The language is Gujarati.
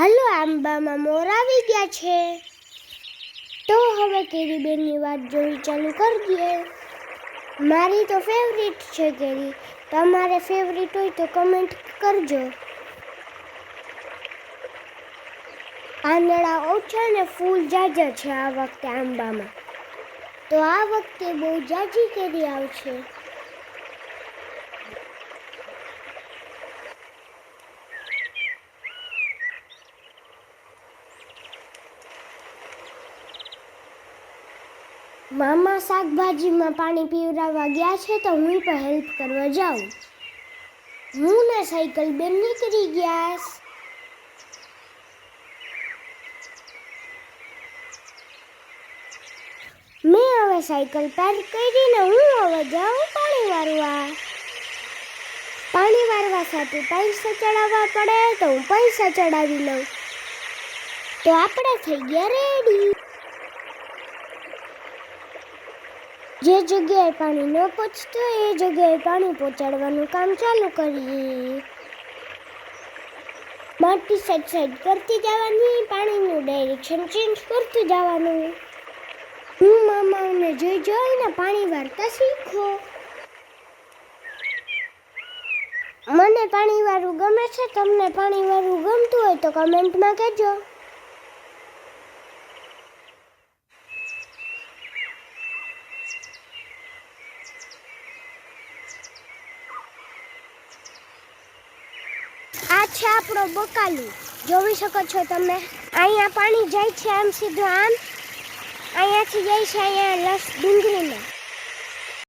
હાલો, આંબામાં મોર આવી ગયા છે. તો હવે કેરીબેનની વાત જોઈ ચાલુ કરી દઈએ. મારી તો ફેવરિટ છે કેરી. તમારે ફેવરિટ હોય તો કમેન્ટ કરજો. પાંદડા ઓછા ને ફૂલ જાજા છે આ વખતે આંબામાં. તો આ વખતે બહુ જાજી કેરી આવશે. મામા શાકભાજીમાં પાણી પીવડાવવા ગયા છે તો હું પણ હેલ્પ કરવા જાઉં. હું ને સાયકલ બેન નીકળી ગયા. મેં હવે સાયકલ પાર્ક કરીને હું હવે જાઉં પાણી વારવા. પાણી વારવા સાથે પૈસા ચડાવવા પડે તો હું પૈસા ચડાવી લઉં. તો આપણે થઈ ગયા રેડી. જે જગ્યાએ પાણી ન પહોંચતું એ જગ્યાએ પાણી પહોંચાડવાનું કામ ચાલુ કરીએ. માટી સાઈડ કરતી જવાની, પાણીનું ડાયરેક્શન ચેન્જ કરતું જવાનું. હું મામાને જોઈને પાણી વારતા શીખો. મને પાણી વારવું ગમે છે. તમને પાણી વારવું ગમતું હોય તો કમેન્ટમાં કહેજો. આ છે આપણો બકાલું. જોઈ શકો છો તમે. અહીંયા પાણી જાય છે આમ સીધું આમ. અહીંયાથી જાય છે અહીંયા ડુંગળીમાં.